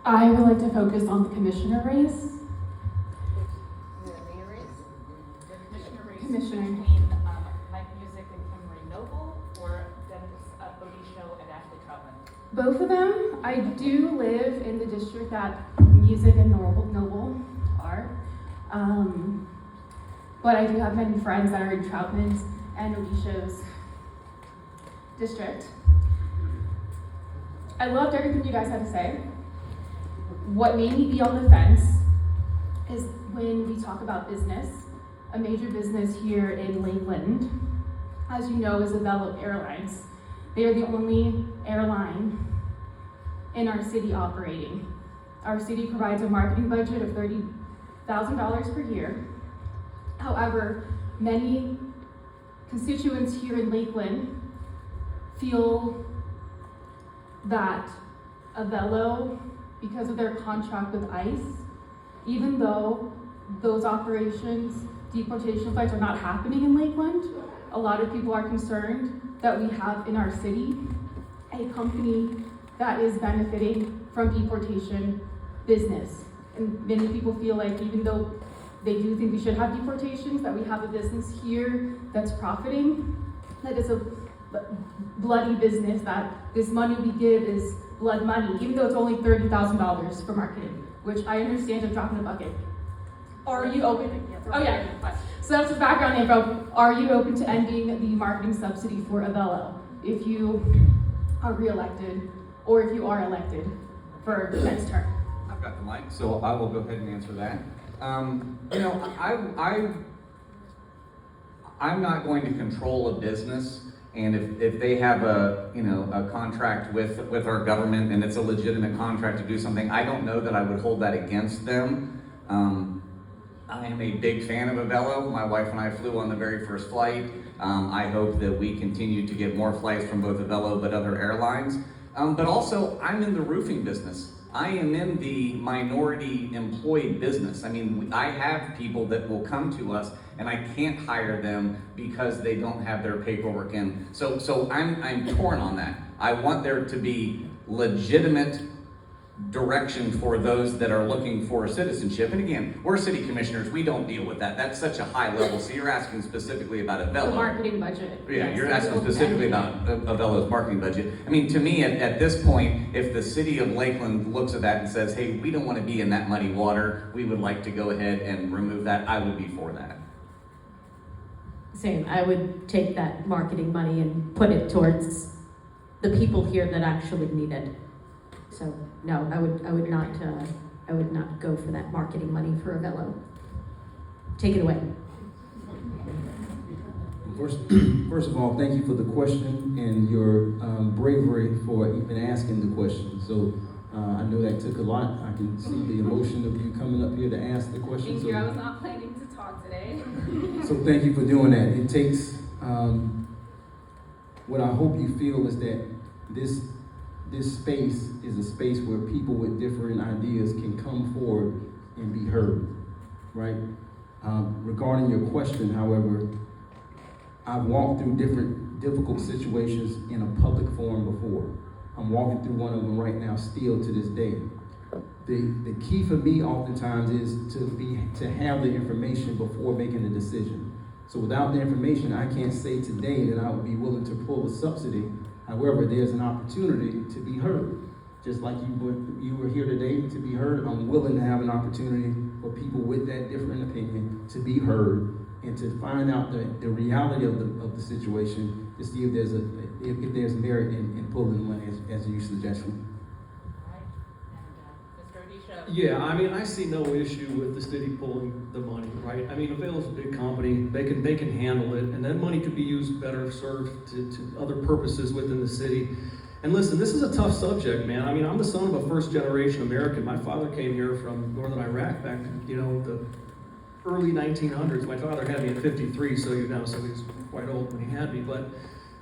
I would like to focus on the commissioner race. Commissioner. Between Mike Music and Kimberly Noble, or Dennis Odisho and Ashley Troutman? Both of them. I do live in the district that Music and Noble are. But I do have many friends that are in Troutman's and Odisho's district. I loved everything you guys had to say. What made me be on the fence is when we talk about business. A major business here in Lakeland, as you know, is Avelo Airlines. They are the only airline in our city operating. Our city provides a marketing budget of $30,000 per year. However, many constituents here in Lakeland feel that Avelo, because of their contract with ICE, even though those operations, deportation flights, are not happening in Lakeland, a lot of people are concerned that we have in our city a company that is benefiting from deportation business. And many people feel like even though they do think we should have deportations, that we have a business here that's profiting, that it's a bloody business, that this money we give is blood money, even though it's only $30,000 for marketing, which I understand a drop in the bucket. Are you open? Oh yeah. So that's the background info. Are you open to ending the marketing subsidy for Avelo if you are re-elected or if you are elected for the next term? I've got the mic, so I will go ahead and answer that. I'm not going to control a business, and if they have a contract with our government and it's a legitimate contract to do something, I don't know that I would hold that against them. I am a big fan of Avelo. My wife and I flew on the very first flight. I hope that we continue to get more flights from both Avelo but other airlines. But also, I'm in the roofing business. I am in the minority employed business. I mean, I have people that will come to us and I can't hire them because they don't have their paperwork in. So I'm torn on that. I want there to be legitimate direction for those that are looking for citizenship. And again, we're city commissioners, we don't deal with that. That's such a high level. So you're asking specifically about Avelo. The marketing budget. Yeah, Yes, you're asking specifically about Avelo's marketing budget. I mean, to me, at this point, if the city of Lakeland looks at that and says, hey, we don't want to be in that muddy water, we would like to go ahead and remove that, I would be for that. Same, I would take that marketing money and put it towards the people here that actually need it. So no, I would not go for that marketing money for Avelo. Take it away. First of all, thank you for the question and your bravery for even asking the question. So I know that took a lot. I can see the emotion of you coming up here to ask the question. Thank you. I was not planning to talk today. So thank you for doing that. It takes, what I hope you feel is that this space is a space where people with different ideas can come forward and be heard, right? Regarding your question, however, I've walked through different difficult situations in a public forum before. I'm walking through one of them right now still to this day. The key for me oftentimes is to have the information before making a decision. So without the information, I can't say today that I would be willing to pull a subsidy. However, there's an opportunity to be heard. Just like you were here today to be heard, I'm willing to have an opportunity for people with that different opinion to be heard and to find out the reality of the situation to see if there's merit in pulling the money as you suggested. Yeah, I mean, I see no issue with the city pulling the money, right? I mean, Avelo's a big company, they can handle it, and that money could be used better served to other purposes within the city. And listen, this is a tough subject, man. I mean, I'm the son of a first-generation American. My father came here from northern Iraq back in, the early 1900s. My father had me at 53, so he was quite old when he had me, but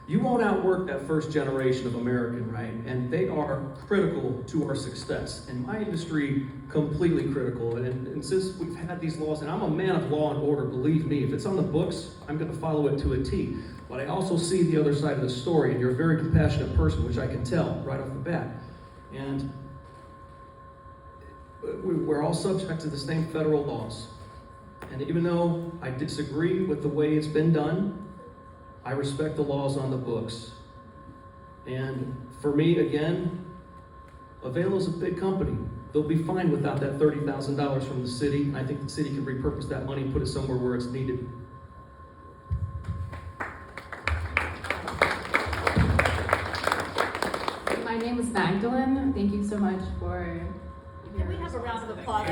you won't outwork that first generation of American, right? And they are critical to our success. And my industry, completely critical. And since we've had these laws, and I'm a man of law and order, believe me, if it's on the books, I'm gonna follow it to a T. But I also see the other side of the story, and you're a very compassionate person, which I can tell right off the bat. And we're all subject to the same federal laws. And even though I disagree with the way it's been done, I respect the laws on the books. And for me, again, Avelo's a big company. They'll be fine without that $30,000 from the city. I think the city can repurpose that money and put it somewhere where it's needed. My name is Magdalene. Thank you so much for Can we have a round of applause?